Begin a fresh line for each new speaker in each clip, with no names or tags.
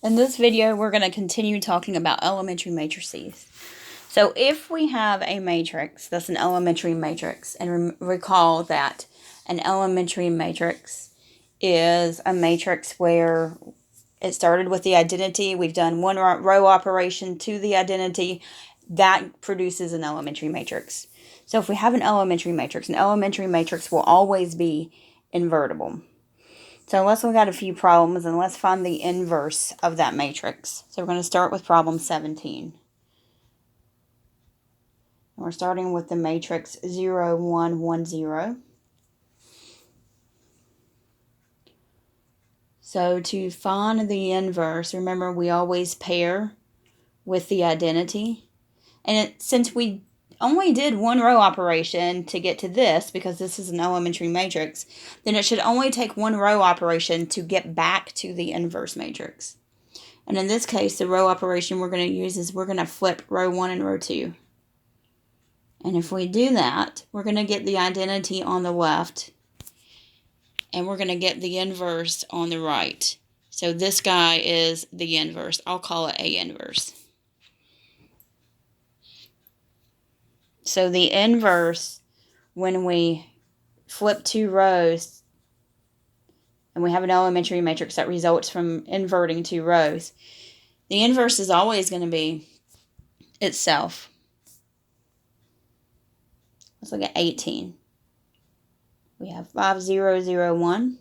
In this video, we're going to continue talking about elementary matrices. So if we have a matrix that's an elementary matrix, and recall that an elementary matrix is a matrix where it started with the identity, we've done one row operation to the identity, that produces an elementary matrix. So if we have an elementary matrix will always be invertible. So let's look at a few problems and let's find the inverse of that matrix. So we're going to start with problem 17. And we're starting with the matrix 0, 1, 1, 0. So to find the inverse, remember we always pair with the identity. And since we only did one row operation to get to this, because this is an elementary matrix, then it should only take one row operation to get back to the inverse matrix. And in this case, the row operation we're going to use is we're going to flip row 1 and row 2. And if we do that, we're going to get the identity on the left, and we're going to get the inverse on the right. So this guy is the inverse. I'll call it A inverse. So the inverse, when we flip two rows, and we have an elementary matrix that results from inverting two rows, the inverse is always going to be itself. Let's look at 18. We have 5, 0, 0, 1.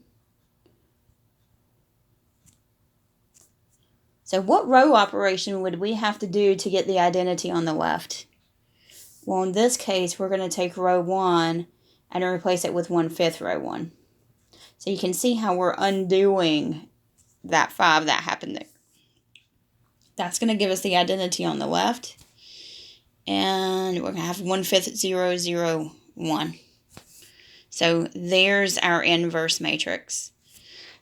So what row operation would we have to do to get the identity on the left? Well, in this case, we're going to take row 1 and replace it with 1/5 row 1. So you can see how we're undoing that 5 that happened there. That's going to give us the identity on the left. And we're going to have 1/5, 0, 0, 1. So there's our inverse matrix.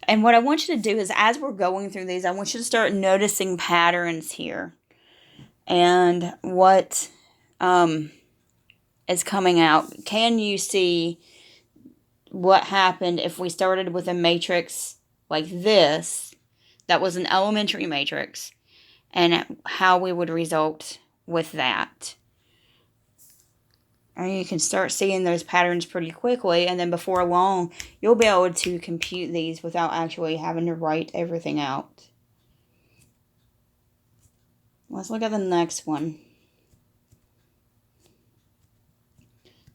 And what I want you to do is, as we're going through these, I want you to start noticing patterns here. And what is coming out. Can you see what happened if we started with a matrix like this, that was an elementary matrix, and how we would result with that? And you can start seeing those patterns pretty quickly, and then before long, you'll be able to compute these without actually having to write everything out. Let's look at the next one.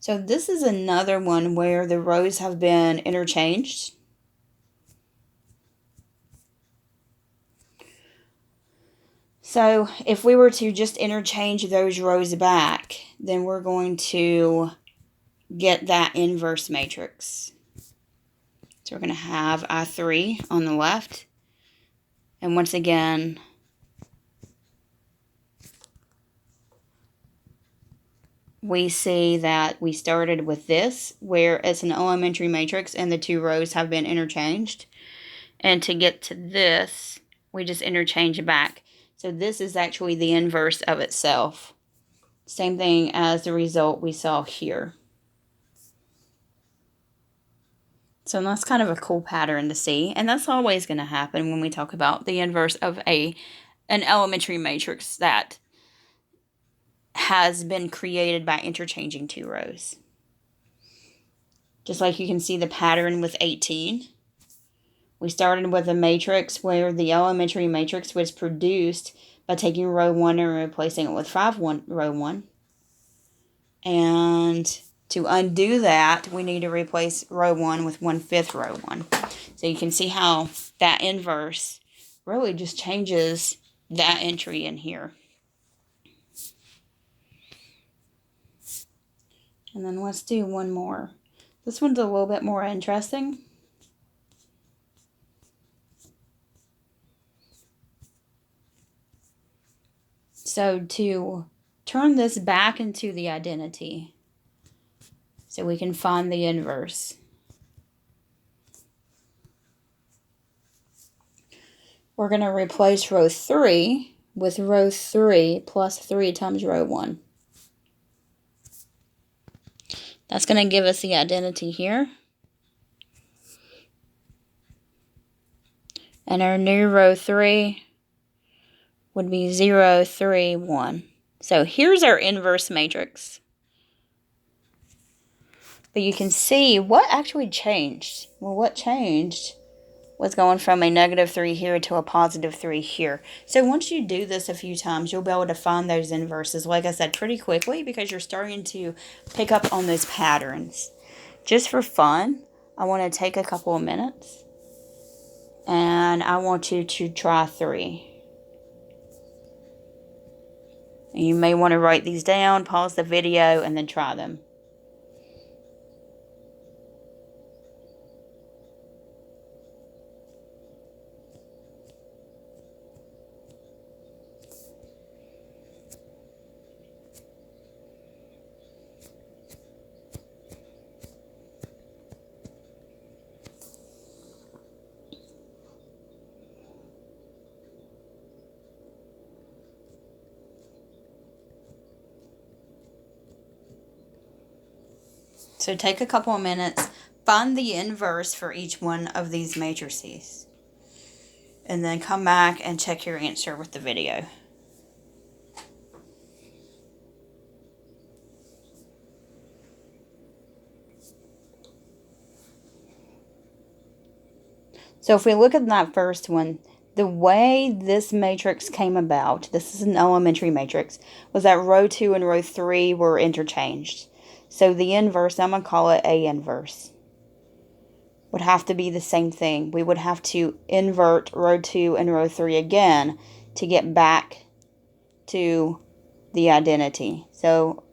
So this is another one where the rows have been interchanged. So if we were to just interchange those rows back, then we're going to get that inverse matrix. So we're going to have I3 on the left. And once again, we see that we started with this, where it's an elementary matrix and the two rows have been interchanged. And to get to this, we just interchange back. So this is actually the inverse of itself. Same thing as the result we saw here. So that's kind of a cool pattern to see. And that's always going to happen when we talk about the inverse of an elementary matrix that has been created by interchanging two rows. Just like you can see the pattern with 18. We started with a matrix where the elementary matrix was produced by taking row 1 and replacing it with 5 row 1. And to undo that, we need to replace row 1 with 1/5 row 1. So you can see how that inverse really just changes that entry in here. And then let's do one more. This one's a little bit more interesting. So to turn this back into the identity, so we can find the inverse, we're going to replace row 3 with row 3 plus 3 times row 1. That's going to give us the identity here. And our new row 3 would be 0, 3, 1. So here's our inverse matrix. But you can see what actually changed. Well, what changed was going from a -3 here to a +3 here. So once you do this a few times, you'll be able to find those inverses, like I said, pretty quickly because you're starting to pick up on those patterns. Just for fun, I want to take a couple of minutes and I want you to try 3. And you may want to write these down, pause the video, and then try them. So take a couple of minutes, find the inverse for each one of these matrices, and then come back and check your answer with the video. So if we look at that first one, the way this matrix came about, this is an elementary matrix, was that row 2 and row 3 were interchanged. So the inverse, I'm going to call it A inverse, would have to be the same thing. We would have to invert row 2 and row 3 again to get back to the identity. So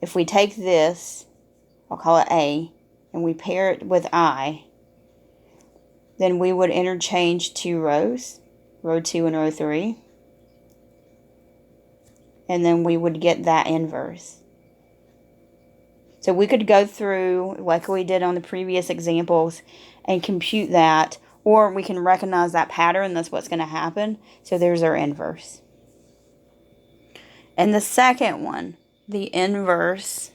if we take this, I'll call it A, and we pair it with I, then we would interchange 2 rows, row 2 and row 3, and then we would get that inverse. So we could go through, like we did on the previous examples, and compute that, or we can recognize that pattern, that's what's going to happen. So there's our inverse. And the second one, the inverse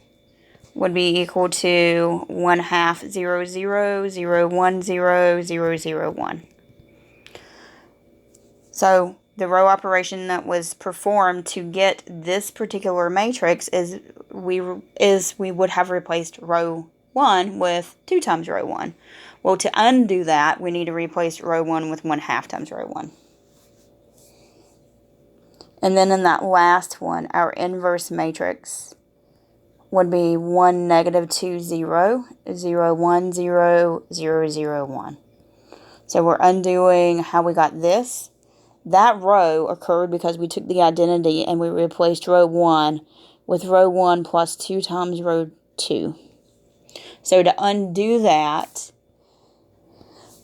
would be equal to 1/2 0 0 0 1 0 0 0 1. So the row operation that was performed to get this particular matrix is we would have replaced row 1 with 2 times row 1. Well, to undo that, we need to replace row 1 with 1/2 times row 1. And then in that last one, our inverse matrix would be 1 -2 0 0 1 0 0 0 1. So we're undoing how we got this. That row occurred because we took the identity and we replaced row 1 with row 1 plus 2 times row 2. So to undo that,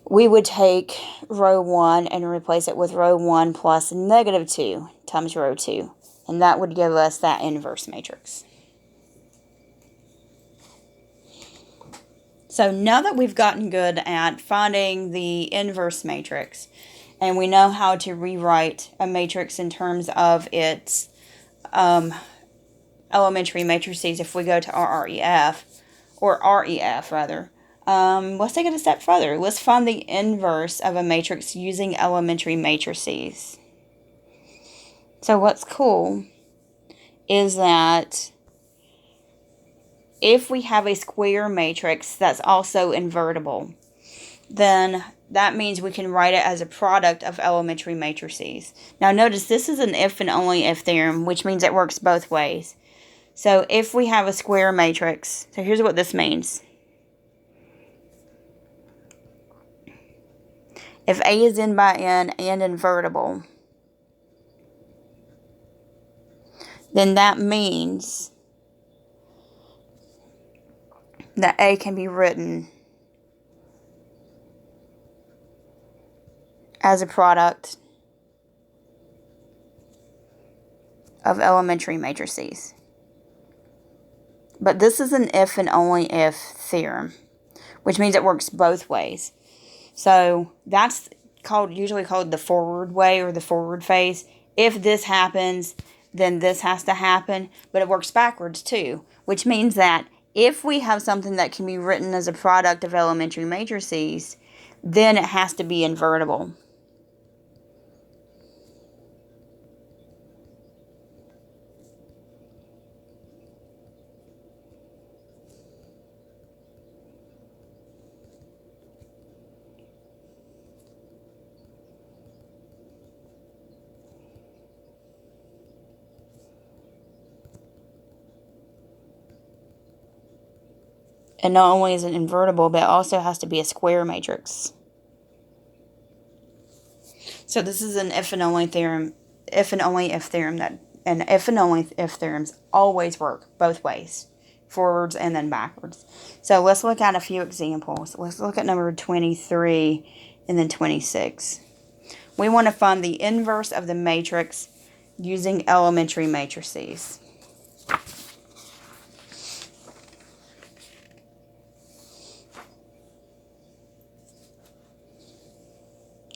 we would take row 1 and replace it with row 1 plus -2 times row 2. And that would give us that inverse matrix. So now that we've gotten good at finding the inverse matrix, and we know how to rewrite a matrix in terms of its elementary matrices, if we go to RREF, or REF rather, let's take it a step further. Let's find the inverse of a matrix using elementary matrices. So what's cool is that if we have a square matrix that's also invertible, then that means we can write it as a product of elementary matrices. Now notice this is an if and only if theorem, which means it works both ways. So if we have a square matrix, so here's what this means. If A is n by n and invertible, then that means that A can be written as a product of elementary matrices. But this is an if and only if theorem, which means it works both ways. So that's usually called the forward way or the forward phase. If this happens, then this has to happen, but it works backwards too, which means that if we have something that can be written as a product of elementary matrices, then it has to be invertible. And not only is it invertible, but it also has to be a square matrix. So this is an if and only theorem, if and only if theorem and if and only if theorems always work both ways, forwards and then backwards. So let's look at a few examples. Let's look at number 23 and then 26. We want to find the inverse of the matrix using elementary matrices.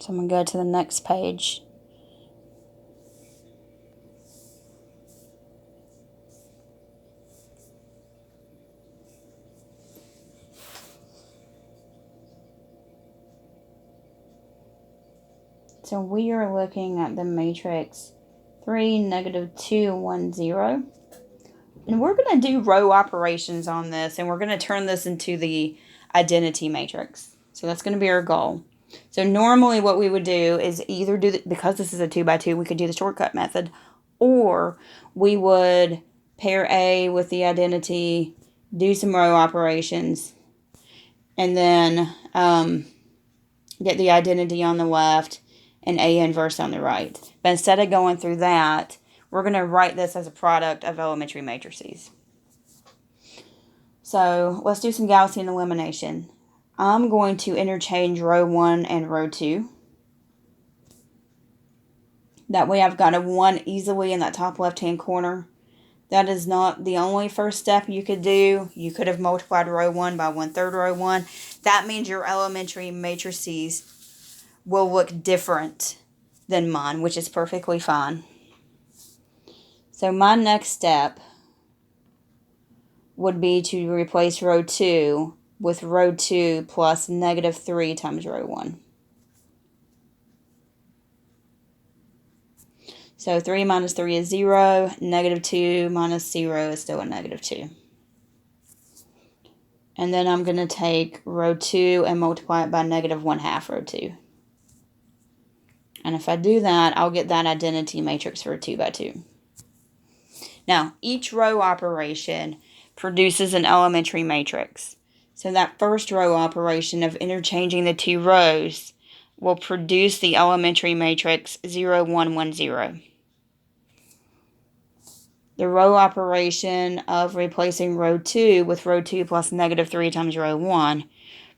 So I'm going to go to the next page. So we are looking at the matrix 3, -2, 1, 0. And we're going to do row operations on this, and we're going to turn this into the identity matrix. So that's going to be our goal. So normally what we would do is either do, because this is a 2 by 2, we could do the shortcut method, or we would pair A with the identity, do some row operations, and then get the identity on the left and A inverse on the right. But instead of going through that, we're going to write this as a product of elementary matrices. So let's do some Gaussian elimination. I'm going to interchange row 1 and row 2. That way I've got a 1 easily in that top left-hand corner. That is not the only first step you could do. You could have multiplied row 1 by 1/3 row 1. That means your elementary matrices will look different than mine, which is perfectly fine. So my next step would be to replace row 2 with row 2 plus -3 times row 1. So 3 minus 3 is 0. -2 minus 0 is still a -2. And then I'm going to take row 2 and multiply it by -1/2 row 2. And if I do that, I'll get that identity matrix for a 2 by 2. Now, each row operation produces an elementary matrix. So that first row operation of interchanging the two rows will produce the elementary matrix 0, 1, 1, 0. The row operation of replacing row 2 with row 2 plus -3 times row 1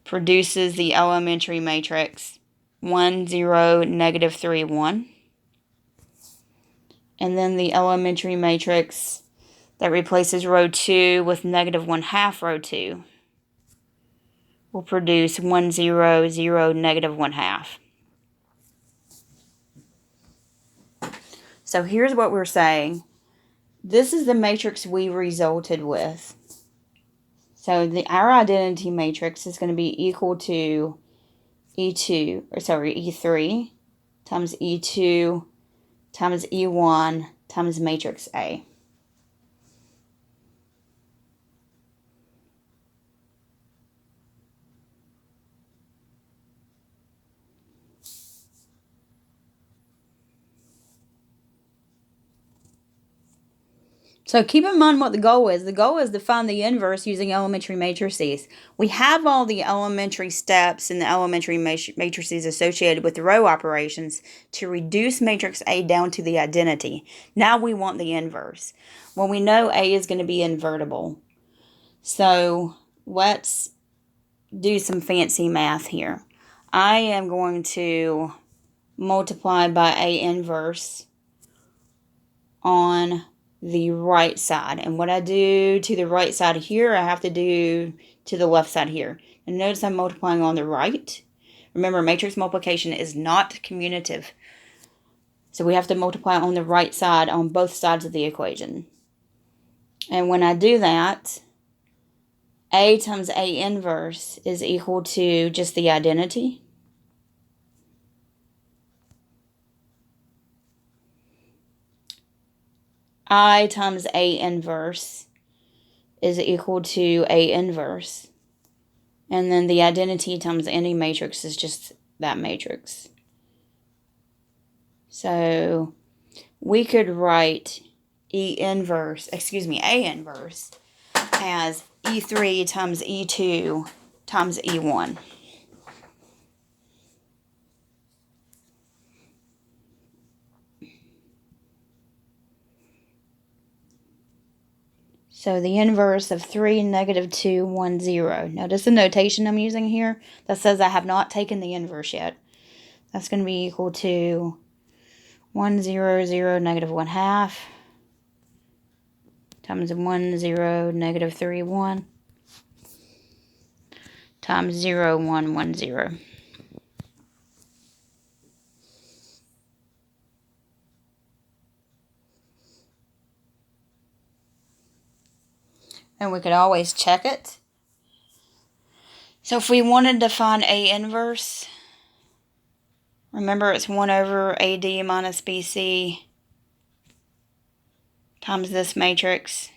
produces the elementary matrix 1, 0, -3, 1. And then the elementary matrix that replaces row 2 with -1/2 row 2 will produce 1, 0, 0, -1/2. So here's what we're saying. This is the matrix we resulted with. So our identity matrix is going to be equal to E3 times E2 times E1 times matrix A. So keep in mind what the goal is. The goal is to find the inverse using elementary matrices. We have all the elementary steps in the elementary matrices associated with the row operations to reduce matrix A down to the identity. Now we want the inverse. Well, we know A is going to be invertible. So let's do some fancy math here. I am going to multiply by A inverse on the right side. And what I do to the right side here, I have to do to the left side here. And notice I'm multiplying on the right. Remember, matrix multiplication is not commutative. So we have to multiply on the right side on both sides of the equation. And when I do that, A times A inverse is equal to just the identity. I times A inverse is equal to A inverse. And then the identity times any matrix is just that matrix. So we could write A inverse as E3 times E2 times E1. So the inverse of 3, negative 2, 1, 0. Notice the notation I'm using here that says I have not taken the inverse yet. That's going to be equal to 1, 0, 0, negative 1 half times 1, 0, negative 3, 1 times 0, 1, 1, 0. And we could always check it. So if we wanted to find A inverse, remember it's 1 over AD minus BC times this matrix.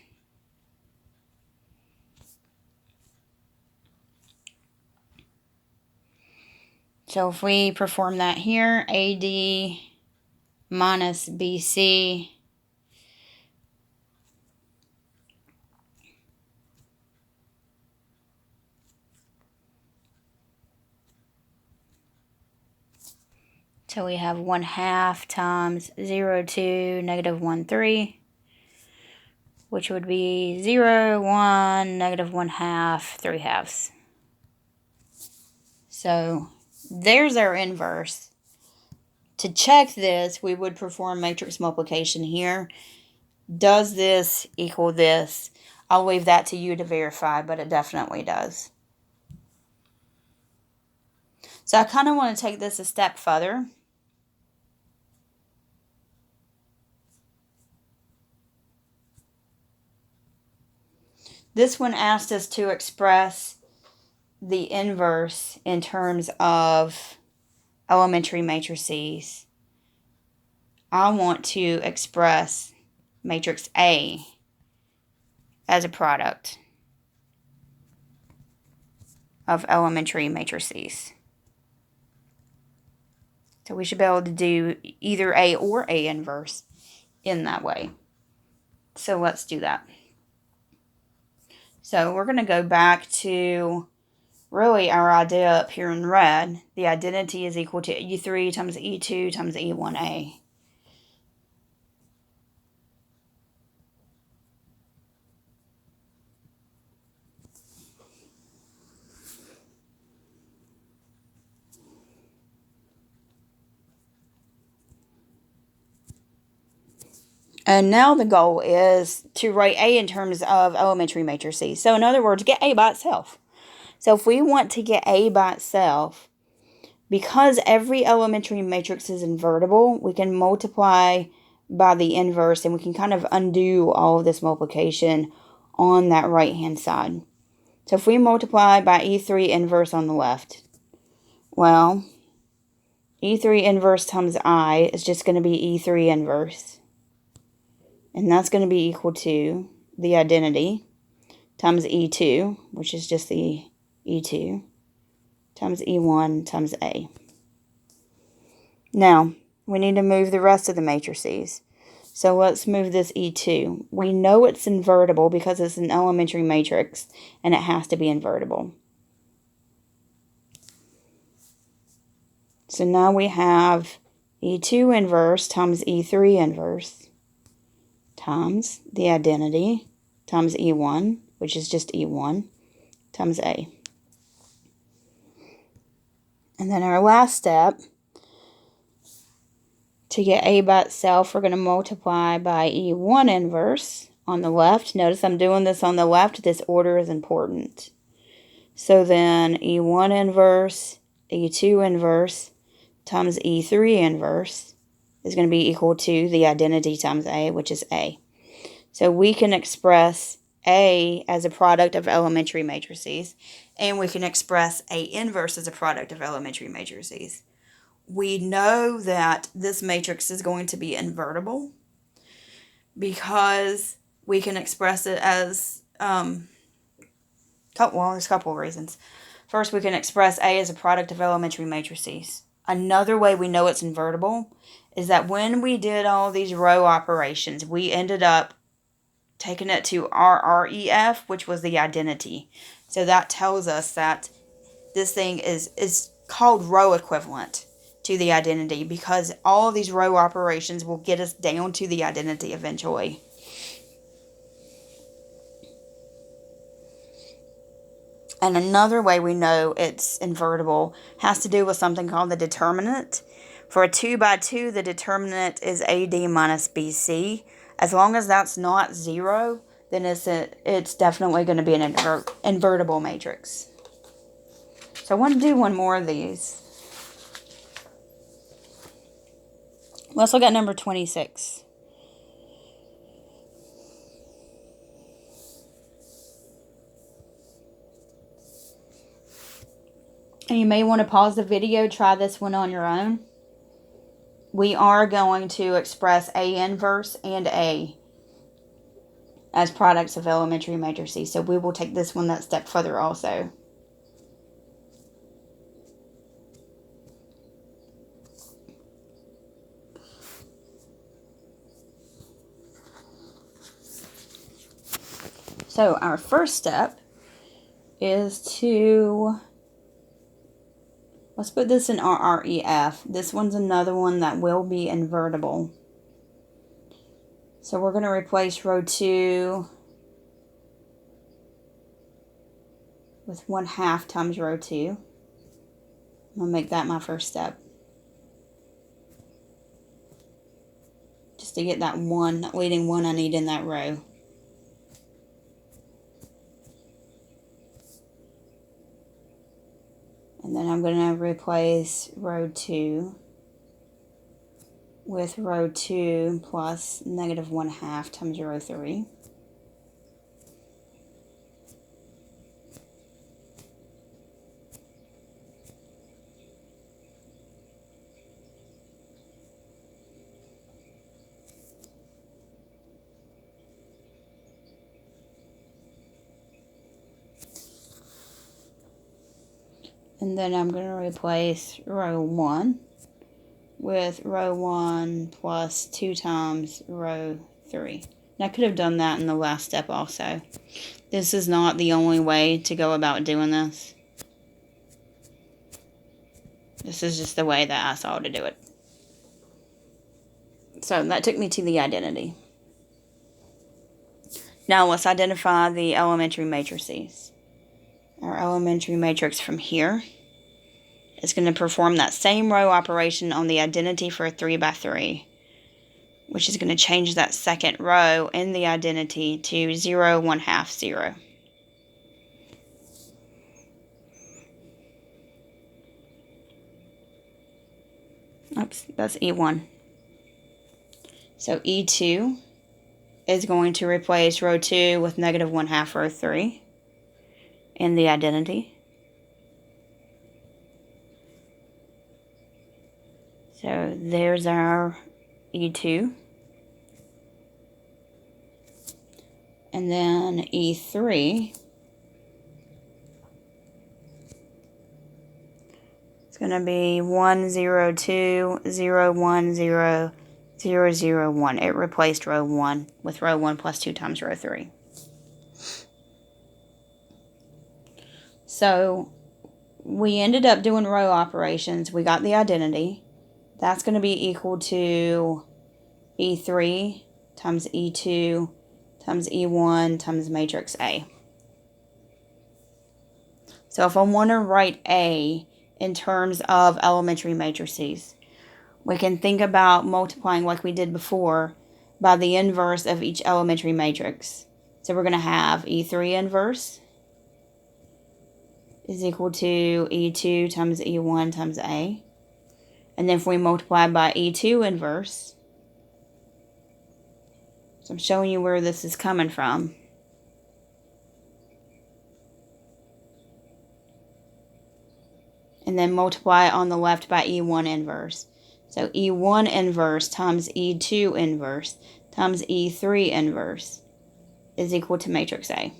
So if we perform that here, AD minus BC so we have 1 half times 0, 2, negative 1, 3, which would be 0, 1, negative 1 half, 3 halves. So there's our inverse. To check this, we would perform matrix multiplication here. Does this equal this? I'll leave that to you to verify, but it definitely does. So I kind of want to take this a step further. This one asked us to express the inverse in terms of elementary matrices. I want to express matrix A as a product of elementary matrices. So we should be able to do either A or A inverse in that way. So let's do that. So we're going to go back to really our idea up here in red. The identity is equal to E3 times E2 times E1A. And now the goal is to write A in terms of elementary matrices. So in other words, get A by itself. So if we want to get A by itself, because every elementary matrix is invertible, we can multiply by the inverse and we can kind of undo all of this multiplication on that right-hand side. So if we multiply by E3 inverse on the left, well, E3 inverse times I is just going to be E3 inverse. And that's going to be equal to the identity times E2, which is just the E2, times E1 times A. Now, we need to move the rest of the matrices. So let's move this E2. We know it's invertible because it's an elementary matrix, and it has to be invertible. So now we have E2 inverse times E3 inverse times the identity times E1, which is just E1, times A. And then our last step, to get A by itself, we're going to multiply by E1 inverse on the left. Notice I'm doing this on the left. This order is important. So then E1 inverse, E2 inverse times E3 inverse is going to be equal to the identity times A, which is A. So we can express A as a product of elementary matrices, and we can express A inverse as a product of elementary matrices. We know that this matrix is going to be invertible because we can express it as, there's a couple of reasons. First, we can express A as a product of elementary matrices. Another way we know it's invertible is that when we did all these row operations, we ended up taken it to RREF, which was the identity. So that tells us that this thing is called row equivalent to the identity, because all of these row operations will get us down to the identity eventually. And another way we know it's invertible has to do with something called the determinant. For a 2 by 2, the determinant is AD minus BC. As long as that's not 0, then it's definitely going to be an invertible matrix. So I want to do one more of these. Let's look at number 26. And you may want to pause the video, try this one on your own. We are going to express A inverse and A as products of elementary matrices. So we will take this one that step further also. So our first step is to, let's put this in RREF. This one's another one that will be invertible. So we're going to replace row 2 with 1/2 times row 2. I'm going to make that my first step, just to get that leading one I need in that row. And then I'm going to replace row 2 with row 2 plus negative 1/2 times row 3. And then I'm going to replace row 1 with row 1 plus 2 times row 3. And I could have done that in the last step also. This is not the only way to go about doing this. This is just the way that I saw to do it. So that took me to the identity. Now let's identify the elementary matrices. Our elementary matrix from here is going to perform that same row operation on the identity for a 3 by 3, which is going to change that second row in the identity to 0, 1/2, 0. Oops, that's E1. So E2 is going to replace row 2 with negative 1/2 row 3 in the identity. So there's our E2. And then E3 is going to be 1, 0, 2, 0, 1, 0, 0, 0, 1. It replaced row 1 with row 1 plus 2 times row 3. So we ended up doing row operations. We got the identity. That's going to be equal to E3 times E2 times E1 times matrix A. So if I want to write A in terms of elementary matrices, we can think about multiplying like we did before by the inverse of each elementary matrix. So we're going to have E3 inverse is equal to E2 times E1 times A. And then if we multiply by E2 inverse, so I'm showing you where this is coming from. And then multiply on the left by E1 inverse. So E1 inverse times E2 inverse times E3 inverse is equal to matrix A.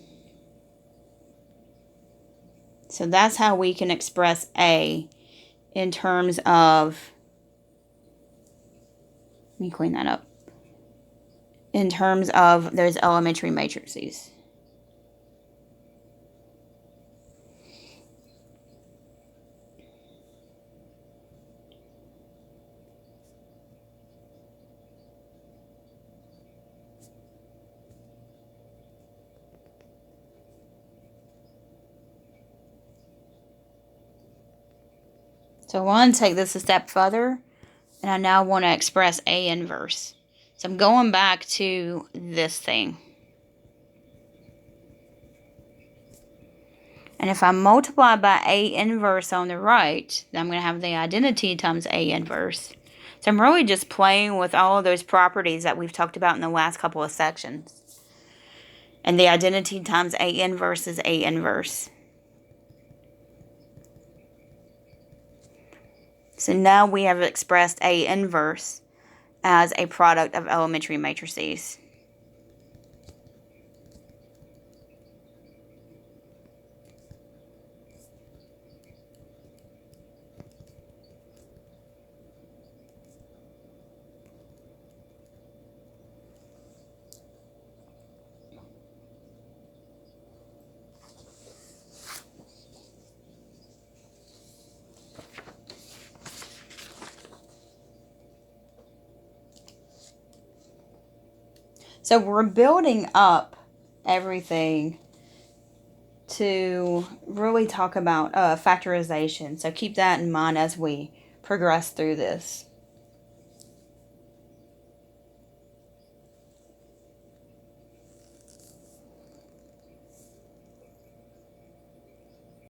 So that's how we can express A in terms of, let me clean that up, in terms of those elementary matrices. So I want to take this a step further, and I now want to express A inverse. So I'm going back to this thing. And if I multiply by A inverse on the right, then I'm going to have the identity times A inverse. So I'm really just playing with all of those properties that we've talked about in the last couple of sections. And the identity times A inverse is A inverse. So now we have expressed A inverse as a product of elementary matrices. So we're building up everything to really talk about factorization. So keep that in mind as we progress through this.